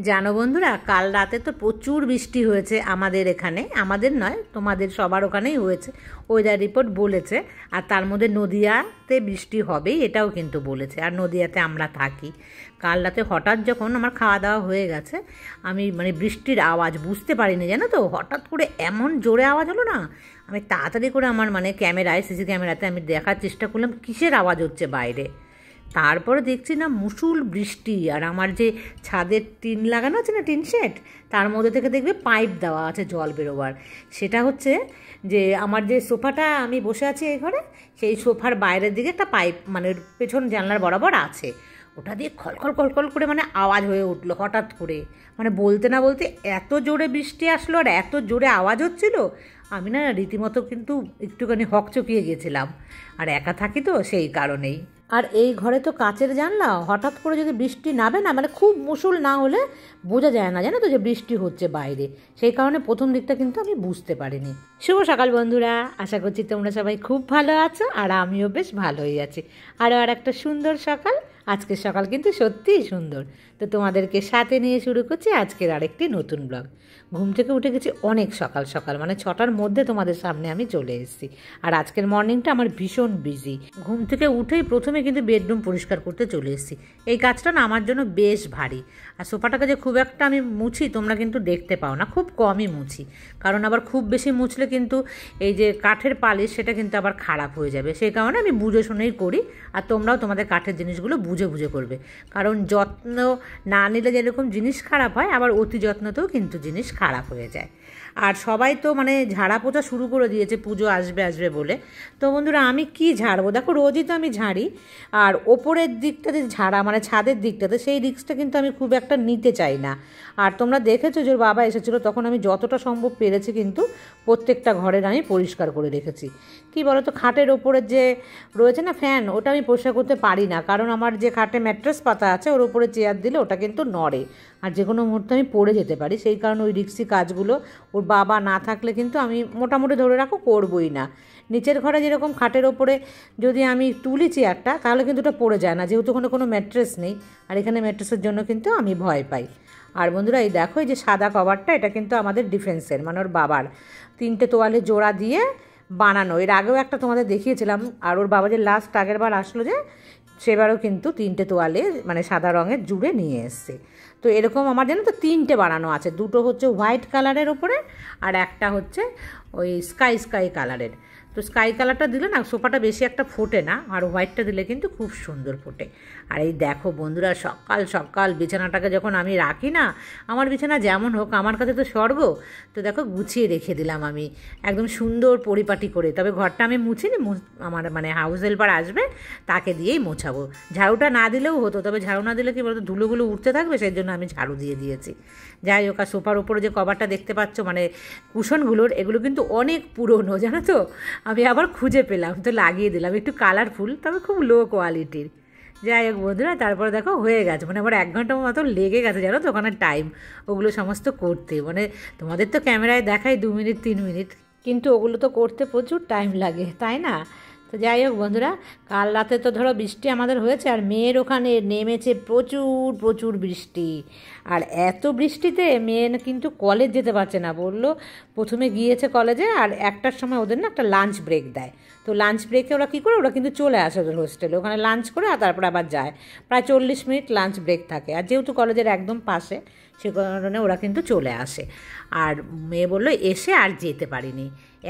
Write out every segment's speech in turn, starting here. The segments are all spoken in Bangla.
জানো বন্ধুরা, কাল রাতে তো প্রচুর বৃষ্টি হয়েছে আমাদের এখানে, আমাদের নয় তোমাদের সবার ওখানেই হয়েছে। ওয়েদার রিপোর্ট বলেছে, আর তার মধ্যে নদিয়াতে বৃষ্টি হবেই এটাও কিন্তু বলেছে, আর নদিয়াতে আমরা থাকি। কাল রাতে হঠাৎ যখন আমার খাওয়া দাওয়া হয়ে গেছে, আমি বৃষ্টির আওয়াজ বুঝতে পারিনি, জানো তো, হঠাৎ করে এমন জোরে আওয়াজ হলো না। আমি তাড়াতাড়ি করে আমার ক্যামেরায়, সিসি ক্যামেরাতে আমি দেখার চেষ্টা করলাম কিসের আওয়াজ হচ্ছে বাইরে। তারপরে দেখছি না মুষুল বৃষ্টি, আর আমার যে ছাদের টিন লাগানো আছে না, টিন শেড, তার মধ্যে থেকে দেখবে পাইপ দেওয়া আছে জল বেরোবার। সেটা হচ্ছে যে আমার যে সোফাটা আমি বসে আছি এই ঘরে, সেই সোফার বাইরের দিকে একটা পাইপ পেছন জানলার বরাবর আছে, ওটা দিয়ে খলখল খলখল করে আওয়াজ হয়ে উঠলো হঠাৎ করে। বলতে না বলতে এত জোরে বৃষ্টি আসলো আর এত জোরে আওয়াজ হচ্ছিল, আমি না রীতিমতো কিন্তু একটুখানি হকচকিয়ে গেছিলাম। আর একা থাকি তো সেই কারণেই। আর এই ঘরে তো কাচের জানলা, হঠাৎ করে যদি বৃষ্টি নামে না, খুব মুষল না হলে বোঝা যায় না, জানো তো, যে বৃষ্টি হচ্ছে বাইরে। সেই কারণে প্রথম দিকটা কিন্তু আমি বুঝতে পারিনি। শুভ সকাল বন্ধুরা, আশা করছি তোমরা সবাই খুব ভালো আছো, আর আমিও বেশ ভালোই আছি। আরও আর একটা সুন্দর সকাল, আজকের সকাল কিন্তু সত্যিই সুন্দর। তো তোমাদেরকে সাথে নিয়ে শুরু করছি আজকের আরেকটি নতুন ব্লগ। ঘুম থেকে উঠে গেছি অনেক সকাল সকাল, 6টার মধ্যে তোমাদের সামনে আমি চলে এসেছি। আর আজকের মর্নিংটা আমার ভীষণ বিজি। ঘুম থেকে উঠেই প্রথমে কিন্তু বেডরুম পরিষ্কার করতে চলে এসেছি। এই কাজটা না আমার জন্য বেশ ভারী। আর সোফাটাকে যে খুব একটা আমি মুছি তোমরা কিন্তু দেখতে পাও না, খুব কমই মুছি, কারণ আবার খুব বেশি মুছলে কিন্তু এই যে কাঠের পালিশ সেটা কিন্তু আবার খারাপ হয়ে যাবে। সেই কারণে আমি বুঝে শুনেই করি, আর তোমরাও তোমাদের কাঠের জিনিসগুলো বুঝে বুঝে করবে, কারণ যত্ন না নিলে যেরকম জিনিস খারাপ হয়, আবার অতি যত্নতেও কিন্তু জিনিস খারাপ হয়ে যায়। আর সবাই তো ঝাড়া পোছা শুরু করে দিয়েছে পুজো আসবে আসবে বলে। তো বন্ধুরা, আমি কি ঝাড়বো? দেখো, রোজই তো আমি ঝাড়ি, আর ওপরের দিকটাতে ঝাড়া ছাদের দিকটাতে, সেই রিস্কটা কিন্তু আমি খুব একটা নিতে চাই না। আর তোমরা দেখেছো যে ওর বাবা এসেছিলো, তখন আমি যতটা সম্ভব পেরেছি কিন্তু প্রত্যেকটা ঘরের আমি পরিষ্কার করে রেখেছি। কি বলো তো, খাটের ওপরের যে রয়েছে না ফ্যান, ওটা আমি পরিষ্কার করতে পারি না, কারণ আমার যে খাটে ম্যাট্রেস পাতা আছে ওর উপরে চেয়ার দিলে ওটা কিন্তু নড়ে, আর যে কোনো মুহূর্তে আমি পড়ে যেতে পারি। সেই কারণে ওই রিক্সি কাজগুলো ওর বাবা না থাকলে কিন্তু আমি মোটামুটি ধরে রাখো করবই না। নিচের ঘরে যেরকম খাটের ওপরে যদি আমি তুলি চেয়ারটা, তাহলে কিন্তু ওটা পড়ে যায় না, যেহেতু কোনো ম্যাট্রেস নেই। আর এখানে ম্যাট্রেসের জন্য কিন্তু আমি ভয় পাই। আর বন্ধুরা, এই দেখো, এই যে সাদা কভারটা, এটা কিন্তু আমাদের ডিফেন্সের, ওর বাবার 3টে তোয়ালে জোড়া দিয়ে বানানো। এর আগেও একটা তোমাদের দেখিয়েছিলাম। আর ওর বাবা যে লাস্ট আগের বার আসলো, যে সেবারও কিন্তু 3টে তোয়ালে সাদা রঙের জুড়ে নিয়ে এসছে। তো এরকম আমার জানো তো 3টে বানানো আছে, 2টো হচ্ছে হোয়াইট কালারের ওপরে, আর একটা হচ্ছে ওই স্কাই কালারের। তো স্কাই কালারটা দিলে না সোফাটা বেশি একটা ফোটে না, আর হোয়াইটটা দিলে কিন্তু খুব সুন্দর ফোটে। আর এই দেখো বন্ধুরা, সকাল সকাল বিছানাটাকে যখন আমি রাখি না, আমার বিছানা যেমন হোক আমার কাছে তো স্বর্গ। তো দেখো, গুছিয়ে রেখে দিলাম আমি একদম সুন্দর পরিপাটি করে। তবে ঘরটা আমি মুছিনি, আমার হাউস হেল্পার আসবে, তাকে দিয়েই মোছাবো। ঝাড়ুটা না দিলেও হতো, তবে ঝাড়ু না দিলে কি বলতো, ধুলোগুলো উঠতে থাকবে, সেই জন্য আমি ঝাড়ু দিয়ে দিয়েছি। যাই হোক, আর সোফার উপরে যে কভারটা দেখতে পাচ্ছ, কুশনগুলোর, এগুলো কিন্তু অনেক পুরনো, জানো তো। আমি আবার খুঁজে পেলাম, তো লাগিয়ে দিলাম, একটু কালারফুল, তবে খুব লো কোয়ালিটির। যাই হোক বন্ধুরা, তারপরে দেখো হয়ে গেছে, আমার 1 ঘন্টা মতো লেগে গেছে, জানো তো, ওখানে টাইম ওগুলো সমস্ত করতে। তোমাদের তো ক্যামেরায় দেখাই 2 মিনিট 3 মিনিট, কিন্তু ওগুলো তো করতে প্রচুর টাইম লাগে, তাই না? তো যাই হোক বন্ধুরা, কাল রাতে তো ধরো বৃষ্টি আমাদের হয়েছে, আর মেয়ের ওখানে নেমেছে প্রচুর প্রচুর বৃষ্টি। আর এত বৃষ্টিতে মেয়ে কিন্তু কলেজ যেতে পারছে না, বললো প্রথমে গিয়েছে কলেজে, আর 1টার সময় ওদের না একটা লাঞ্চ ব্রেক দেয়। তো লাঞ্চ ব্রেকে ওরা কী করে, ওরা কিন্তু চলে আসে ওদের হোস্টেলে, ওখানে লাঞ্চ করে আর তারপরে আবার যায়। প্রায় 40 মিনিট লাঞ্চ ব্রেক থাকে, আর যেহেতু কলেজের একদম পাশে, সে কারণে ওরা কিন্তু চলে আসে। আর মেয়ে বললো এসে আর যেতে পারিনি,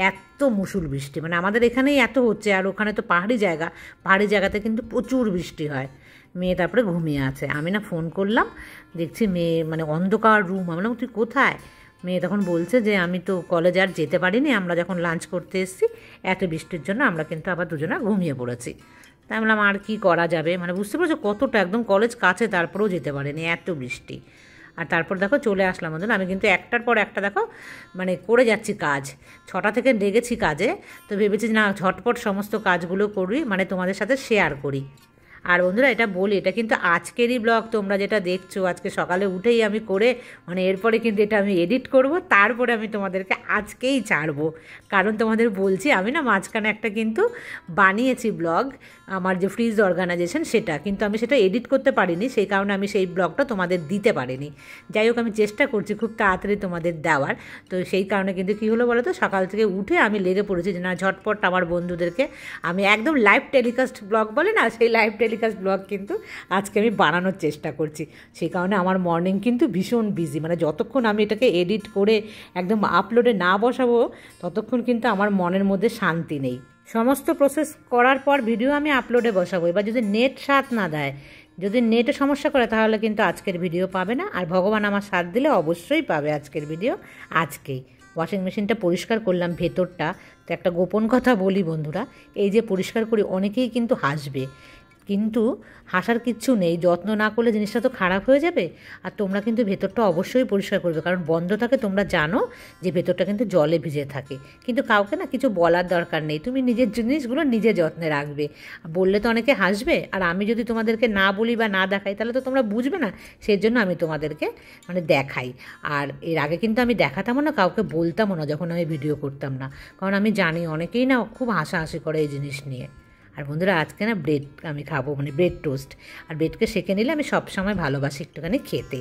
এত মুষল বৃষ্টি, আমাদের এখানেই এত হচ্ছে, আর ওখানে তো পাহাড়ি জায়গাতে কিন্তু প্রচুর বৃষ্টি হয়। মেয়ে তারপরে ঘুমিয়ে আছে। আমি না ফোন করলাম, দেখছি মেয়ে অন্ধকার রুম। আমি বললাম তুই কোথায়? মেয়ে তখন বলছে যে আমি তো কলেজে আর যেতে পারিনি, আমরা যখন লাঞ্চ করতে এসেছি এত বৃষ্টির জন্য আমরা কিন্তু আবার দুজনে ঘুমিয়ে পড়েছি। তাই বললাম আর কি করা যাবে, বুঝতে পারছো কতটা, একদম কলেজ কাছে, তারপরেও যেতে পারিনি, এত বৃষ্টি। আর তারপর দেখো চলে আসলাম। আমি কিন্তু 1টার পর 1টা দেখো করে যাচ্ছি কাজ। 6টা থেকে লেগেছি কাজে, তো ভেবেছি না ঝটপট সমস্ত কাজগুলো করি, তোমাদের সাথে শেয়ার করি। আর বন্ধুরা এটা বলি, এটা কিন্তু আজকেরই ব্লগ, তোমরা যেটা দেখছো আজকে সকালে উঠেই আমি করে, মানে এরপরে কিন্তু এটা আমি এডিট করব, তারপরে আমি তোমাদেরকে আজকেই ছাড়বো। কারণ তোমাদের বলছি আমি না মাঝখানে একটা কিন্তু বানিয়েছি ব্লগ, আমার যে ফ্রিজ অর্গানাইজেশন সেটা, কিন্তু আমি সেটা এডিট করতে পারিনি, সেই কারণে আমি সেই ব্লগটা তোমাদের দিতে পারিনি। যাই হোক, আমি চেষ্টা করছি খুব তাড়াতাড়ি তোমাদের দেওয়ার। তো সেই কারণে কিন্তু কী হলো বলো তো, সকাল থেকে উঠে আমি লেগে পড়েছি যে না ঝটপট আমার বন্ধুদেরকে আমি একদম লাইভ টেলিকাস্ট ব্লগ বলে না, সেই লাইভ টেলিকাস্ট ব্লগ কিন্তু আজকে আমি বানানোর চেষ্টা করছি। সেই কারণে আমার মর্নিং কিন্তু ভীষণ বিজি, মানে যতক্ষণ আমি এটাকে এডিট করে একদম আপলোডে না বসাবো ততক্ষণ কিন্তু আমার মনের মধ্যে শান্তি নেই। সমস্ত প্রসেস করার পর ভিডিও আমি আপলোডে বসাবো। এবার যদি নেট সাথ না দেয়, যদি নেটে সমস্যা করে, তাহলে কিন্তু আজকের ভিডিও পাবে না। আর ভগবান আমার সাথ দিলে অবশ্যই পাবে আজকের ভিডিও আজকেই। ওয়াশিং মেশিনটা পরিষ্কার করলাম ভেতরটা। তো একটা গোপন কথা বলি বন্ধুরা, এই যে পরিষ্কার করি অনেকেই কিন্তু হাসবে, কিন্তু হাসার কিচ্ছু নেই, যত্ন না করলে জিনিসটা তো খারাপ হয়ে যাবে। আর তোমরা কিন্তু ভেতরটা অবশ্যই পরিষ্কার করবে, কারণ বন্ধ থাকে, তোমরা জানো যে ভেতরটা কিন্তু জলে ভিজে থাকে। কিন্তু কাউকে না কিছু বলার দরকার নেই, তুমি নিজের জিনিসগুলো নিজে যত্নে রাখবে। বললে তো অনেকে হাসবে, আর আমি যদি তোমাদেরকে না বলি বা না দেখাই তাহলে তো তোমরা বুঝবে না, সেই জন্য আমি তোমাদেরকে মানে দেখাই। আর এর আগে কিন্তু আমি দেখাতামও না, কাউকে বলতামও না যখন আমি ভিডিও করতাম না, কারণ আমি জানি অনেকেই না খুব হাসাহাসি করে এই জিনিস নিয়ে। আর বন্ধুরা আজকে না ব্রেড আমি খাবো, মানে ব্রেড টোস্ট। আর ব্রেডকে সেঁকে নিলে আমি সবসময় ভালোবাসি একটুখানি খেতে।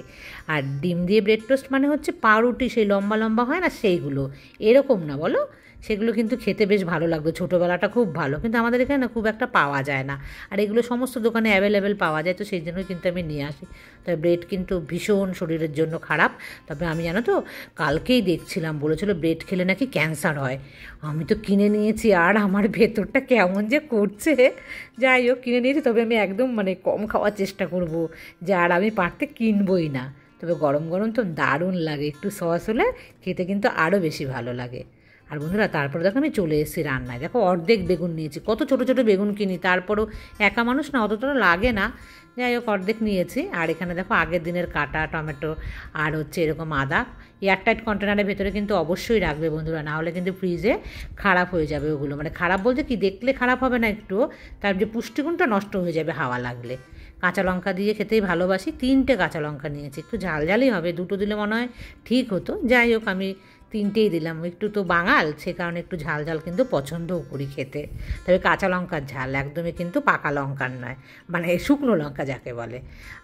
আর ডিম দিয়ে ব্রেড টোস্ট মানে হচ্ছে পাউরুটি, সেই লম্বা লম্বা হয় না সেইগুলো, এরকম না বলো, সেগুলো কিন্তু খেতে বেশ ভালো লাগতো, ছোটোবেলাটা খুব ভালো, কিন্তু আমাদের এখানে না খুব একটা পাওয়া যায় না। আর এগুলো সমস্ত দোকানে অ্যাভেলেবেল পাওয়া যায়, তো সেই জন্যই কিন্তু আমি নিয়ে আসি। তবে ব্রেড কিন্তু ভীষণ শরীরের জন্য খারাপ। তবে আমি জানো তো কালকেই দেখছিলাম, বলেছিল ব্রেড খেলে নাকি ক্যান্সার হয়। আমি তো কিনে নিয়েছি, আর আমার ভেতরটা কেমন যে করছে। যাই হোক কিনে নিয়েছি, তবে আমি একদম মানে কম খাওয়ার চেষ্টা করব, যে আর আমি পারতে কিনবই না। তবে গরম গরম তো দারুণ লাগে, একটু সস হলে খেতে কিন্তু আরও বেশি ভালো লাগে। আর বন্ধুরা তারপরে দেখো আমি চলে এসেছি রান্নায়। দেখো অর্ধেক বেগুন নিয়েছি, কত ছোটো ছোটো বেগুন কিনি, তারপরেও একা মানুষ না অতটা লাগে না। যাই হোক অর্ধেক নিয়েছি। আর এখানে দেখো আগের দিনের কাটা টমেটো, আর হচ্ছে এরকম আদা। এয়ারটাইট কন্টেনারের ভেতরে কিন্তু অবশ্যই রাখবে বন্ধুরা, না হলে কিন্তু ফ্রিজে খারাপ হয়ে যাবে ওগুলো। মানে খারাপ বলতে কি, দেখলে খারাপ হবে না একটু, তার যে পুষ্টিগুণটা নষ্ট হয়ে যাবে হাওয়া লাগলে। কাঁচা লঙ্কা দিয়ে খেতেই ভালোবাসি, 3টে কাঁচা লঙ্কা নিয়েছি, একটু ঝাল ঝালই হবে, 2টো দিলে মনে হয় ঠিক হতো। যাই হোক আমি 3টেই দিলাম, একটু তো বাঙাল সে কারণে একটু ঝাল ঝাল কিন্তু পছন্দও করি খেতে। তবে কাঁচা লঙ্কার ঝাল, একদমই কিন্তু পাকা লঙ্কার নয়, মানে শুকনো লঙ্কা যাকে বলে।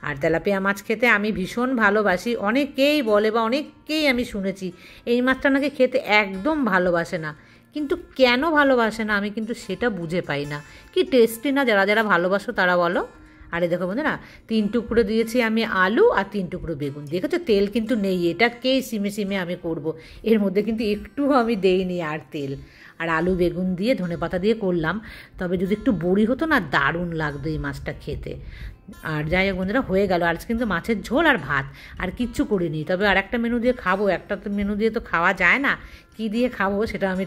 আর তেলাপিয়া মাছ খেতে আমি ভীষণ ভালোবাসি। অনেকেই বলে বা অনেককেই আমি শুনেছি এই মাছটা নাকি খেতে একদম ভালোবাসে না, কিন্তু কেন ভালোবাসে না আমি কিন্তু সেটা বুঝে পাই না। কি টেস্টি না, যারা যারা ভালোবাসো তারা বলো। আরে দেখো বন্ধুরা 3 টুকরো দিয়েছি আমি আলু, আর 3 টুকরো বেগুন। দেখেছো তেল কিন্তু নেই, এটাকেই সিমে সিমে আমি করব, এর মধ্যে কিন্তু একটু আমি দেইনি আর তেল। আর আলু বেগুন দিয়ে ধনেপাতা দিয়ে করলাম, তবে যদি একটু বড়ি হতো না দারুণ লাগতো এই মাছটা খেতে। আর যাই হোক বন্ধুরা হয়ে গেল আজ কিন্তু মাছের ঝোল আর ভাত, আর কিচ্ছু করিনি। তবে আর একটা মেনু দিয়ে খাবো, একটা তো মেনু দিয়ে তো খাওয়া যায় না, কী দিয়ে খাবো সেটা আমি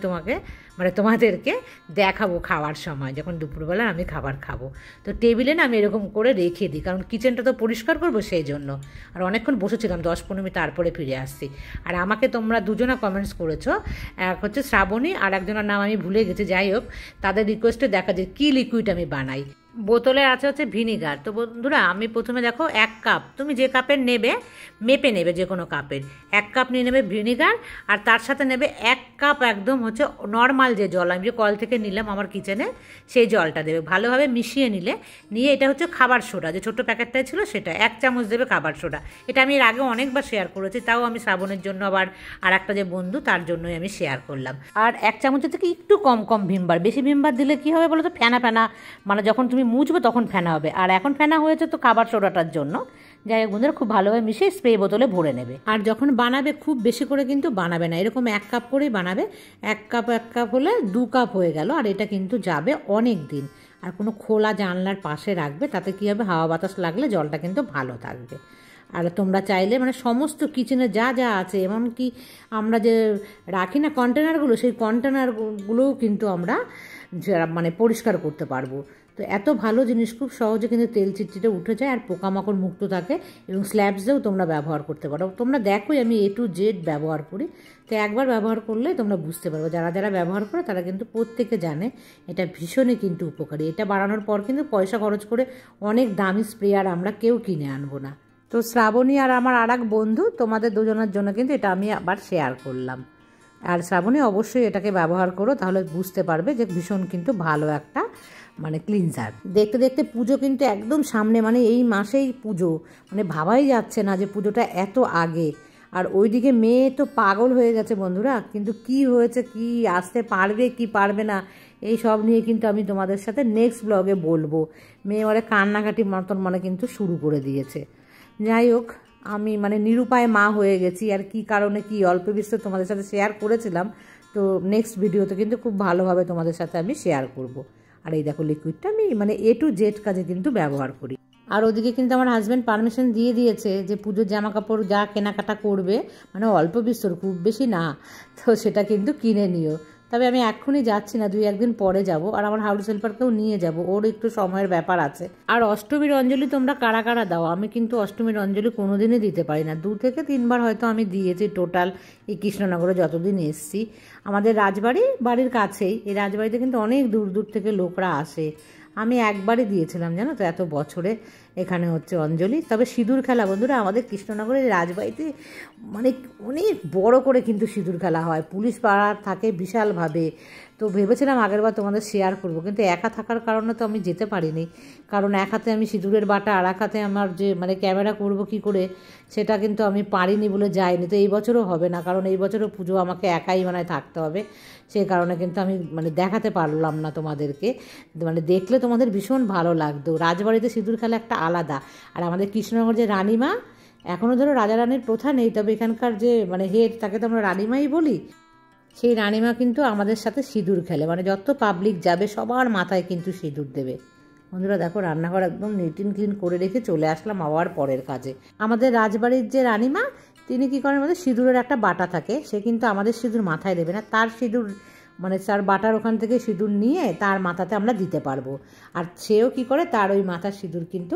তোমাদেরকে দেখাবো খাওয়ার সময়, যখন দুপুরবেলা আমি খাবার খাবো। তো টেবিলে না আমি এরকম করে রেখে দিই, কারণ কিচেনটা তো পরিষ্কার করবো সেই জন্য। আর অনেকক্ষণ বসেছিলাম, 10-15 মিনিট, তারপরে ফিরে আসছি। আর আমাকে তোমরা দুজনা কমেন্টস করেছো, এক হচ্ছে শ্রাবণী, আর একজনের নাম আমি ভুলে গেছি। যাই হোক তাদের রিকোয়েস্টে দেখা যায় কী লিকুইড আমি বানাই। বোতলে আছে হচ্ছে ভিনিগার। তো বন্ধুরা আমি প্রথমে দেখো 1 কাপ, তুমি যে কাপের নেবে মেপে নেবে, যে কোনো কাপের 1 কাপ নিয়ে নেবে ভিনিগার, আর তার সাথে নেবে 1 কাপ একদম হচ্ছে নর্মাল যে জল আমি যে কল থেকে নিলাম আমার কিচেনে, সেই জলটা দেবে। ভালোভাবে মিশিয়ে নিয়ে এটা হচ্ছে খাবার সোডা, যে ছোট্ট প্যাকেটটাই ছিল সেটা 1 চামচ দেবে খাবার সোডা। এটা আমি এর আগে অনেকবার শেয়ার করেছি, তাও আমি শ্রাবণের জন্য আবার আর একটা যে বন্ধু তার জন্যই আমি শেয়ার করলাম। আর 1 চামচের থেকে একটু কম কম ভিমবার, বেশি ভিমবার দিলে কী হবে বলো তো, ফেনা ফেনা, মানে যখন তুমি মুছবে তখন ফেনা হবে, আর এখন ফেনা হয়েছে তো খাবার সোডাটার জন্য। যাই হোক বন্ধুরা খুব ভালোভাবে মিশিয়ে স্প্রে বোতলে ভরে নেবে। আর যখন বানাবে খুব বেশি করে কিন্তু বানাবে না, এরকম 1 কাপ করেই বানাবে। 1 কাপ হলে 2 কাপ হয়ে গেল, আর এটা কিন্তু যাবে অনেক দিন। আর কোনো খোলা জানলার পাশে রাখবে, তাতে কী হবে, হাওয়া বাতাস লাগলে জলটা কিন্তু ভালো থাকবে। আর তোমরা চাইলে মানে সমস্ত কিচেনে যা যা আছে, এমনকি আমরা যে রাখি না কন্টেনারগুলো, সেই কন্টেনারগুলোও কিন্তু আমরা মানে পরিষ্কার করতে পারবো। তো এত ভালো জিনিস, খুব সহজে কিন্তু তেল চিটচিটে উঠে যায় আর পোকামাকড় মুক্ত থাকে, এবং স্ল্যাবসেও তোমরা ব্যবহার করতে পারো। তোমরা দেখোই আমি A to Z ব্যবহার করি, তো একবার ব্যবহার করলে তোমরা বুঝতে পারবে। যারা যারা ব্যবহার করে তারা কিন্তু প্রত্যেকে জানে এটা ভীষণই কিন্তু উপকারী। এটা বাড়ানোর পর কিন্তু পয়সা খরচ করে অনেক দামি স্প্রেয়ার আমরা কেউ কিনে আনবো না। তো শ্রাবণী আর আমার আর এক বন্ধু, তোমাদের দুজনের জন্য কিন্তু এটা আমি আবার শেয়ার করলাম। আর শ্রাবণী অবশ্যই এটাকে ব্যবহার করো, তাহলে বুঝতে পারবে যে ভীষণ কিন্তু ভালো একটা মানে ক্লিনজার। দেখতে দেখতে পুজো কিন্তু একদম সামনে, মানে এই মাসেই পুজো, মানে ভাবাই যাচ্ছে না যে পুজোটা এত আগে। আর ওইদিকে মেয়ে তো পাগল হয়ে গেছে বন্ধুরা, কিন্তু কি হয়েছে, কি আসতে পারবে কি পারবে না, এই সব নিয়ে কিন্তু আমি তোমাদের সাথে নেক্সট ব্লগে বলবো। মেয়ে মানে কান্নাকাটি মতন মানে কিন্তু শুরু করে দিয়েছে। যাই হোক, আমি মানে নিরুপায় মা হয়ে গেছি, আর কি কারণে কি অল্প বিস্তর তোমাদের সাথে শেয়ার করেছিলাম। তো নেক্সট ভিডিওতে কিন্তু খুব ভালোভাবে তোমাদের সাথে আমি শেয়ার করব। আর এই দেখো লিকুইডটা আমি মানে A to Z কাজে কিন্তু ব্যবহার করি। আর ওদিকে কিন্তু আমার হাজব্যান্ড পারমিশন দিয়ে দিয়েছে যে পুজোর জামা কাপড় যা কেনাকাটা করবে, মানে অল্প বিস্তর, খুব বেশি না, তো সেটা কিন্তু কিনে নিও। তবে আমি এক্ষুনি যাচ্ছি না, 2-1 দিন পরে যাব। আর আমার হাউস হেল্পারকেও নিয়ে যাব, ওর একটু সময়ের ব্যাপার আছে। আর অষ্টমীর অঞ্জলি তোমরা কারা কারা দাও? আমি কিন্তু অষ্টমীর অঞ্জলি কোনোদিনই দিতে পারি না, 2 থেকে 3 বার হয়তো আমি দিয়েছি টোটাল এই কৃষ্ণনগরে যতদিন এসছি। আমাদের বাড়ির কাছেই, এই রাজবাড়িতে কিন্তু অনেক দূর দূর থেকে লোকরা আসে। আমি একবারই দিয়েছিলাম জানো তো, এত বছরে এখানে হচ্ছে অঞ্জলি। তবে সিঁদুর খেলা বন্ধুরা, আমাদের কৃষ্ণনগরের রাজবাড়িতে মানে অনেক বড় করে কিন্তু সিঁদুর খেলা হয়, পুলিশ পাড়া থাকে বিশালভাবে। তো ভেবেছিলাম আগেরবার তোমাদের শেয়ার করব, কিন্তু একা থাকার কারণে তো আমি যেতে পারিনি। কারণ এক হাতে আমি সিঁদুরের বাটা, আর এক হাতে আমার যে মানে ক্যামেরা করব কি করে, সেটা কিন্তু আমি পারিনি বলে যাইনি। তো এই বছরও হবে না, কারণ এই বছরও পুজো আমাকে একাই মানে থাকতে হবে। সেই কারণে কিন্তু আমি মানে দেখাতে পারলাম না তোমাদেরকে। মানে দেখলে তোমাদের ভীষণ ভালো লাগতো। রাজবাড়িতে সিঁদুর খেলা একটা আলাদা। আর আমাদের কৃষ্ণনগর যে রানীমা, এখনও ধরো রাজা রানীর প্রথা নেই, তবে এখানকার যে মানে হেড, তাকে তো আমরা রানীমাই বলি, সেই রানীমা কিন্তু আমাদের সাথে সিঁদুর খেলে। মানে যত পাবলিক যাবে সবার মাথায় কিন্তু সিঁদুর দেবে। বন্ধুরা দেখো, রান্নাঘর একদম নিট অ্যান্ড ক্লিন করে রেখে চলে আসলাম আবার পরের কাজে। আমাদের রাজবাড়ির যে রানীমা, তিনি কী করেন, আমাদের সিঁদুরের একটা বাটা থাকে, সে কিন্তু আমাদের সিঁদুর মাথায় দেবে না, তার সিঁদুর মানে তার বাটার ওখান থেকে সিঁদুর নিয়ে তার মাথাতে আমরা দিতে পারবো। আর সেও কি করে, তার ওই মাথার সিঁদুর কিন্তু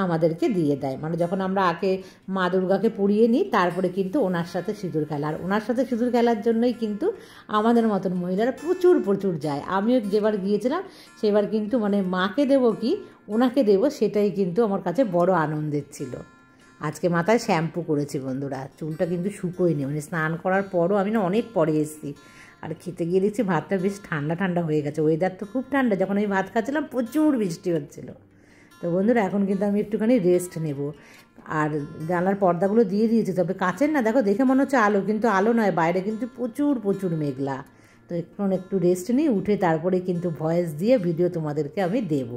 আমাদেরকে দিয়ে দেয়। মানে যখন আমরা আগে মা দুর্গাকে পরিয়ে নিই, তারপরে কিন্তু ওনার সাথে সিঁদুর খেলা। আর ওনার সাথে সিঁদুর খেলার জন্যই কিন্তু আমাদের মতন মহিলারা প্রচুর প্রচুর যায়। আমিও যেবার গিয়েছিলাম, সেবার কিন্তু মানে মাকে দেবো কি ওনাকে দেবো, সেটাই কিন্তু আমার কাছে বড় আনন্দের ছিল। আজকে মাথায় শ্যাম্পু করেছি বন্ধুরা, চুলটা কিন্তু শুকোয়নি, মানে স্নান করার পরও আমি না অনেক পরে এসেছি। আর খেতে গিয়ে দেখছি ভাতটা বেশ ঠান্ডা ঠান্ডা হয়ে গেছে, ওয়েদার তো খুব ঠান্ডা। যখন আমি ভাত খাচ্ছিলাম প্রচুর বৃষ্টি হচ্ছিলো। তো বন্ধুরা এখন কিন্তু আমি একটুখানি রেস্ট নেব। আর জানলার পর্দাগুলো দিয়ে দিয়েছি, তবে কাচের না, দেখো দেখে মনে হচ্ছে আলো, কিন্তু আলো নয়, বাইরে কিন্তু প্রচুর প্রচুর মেঘলা। তো এখন একটু রেস্ট নিই, উঠে তারপরে কিন্তু ভয়েস দিয়ে ভিডিও তোমাদেরকে আমি দেব।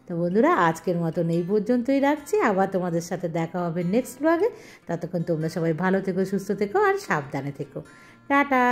তো বন্ধুরা আজকের মতন এই পর্যন্তই রাখছি, আবার তোমাদের সাথে দেখা হবে নেক্সট ব্লগে। ততক্ষণ তোমরা সবাই ভালো থেকো, সুস্থ থেকো আর সাবধানে থেকো। টাটা।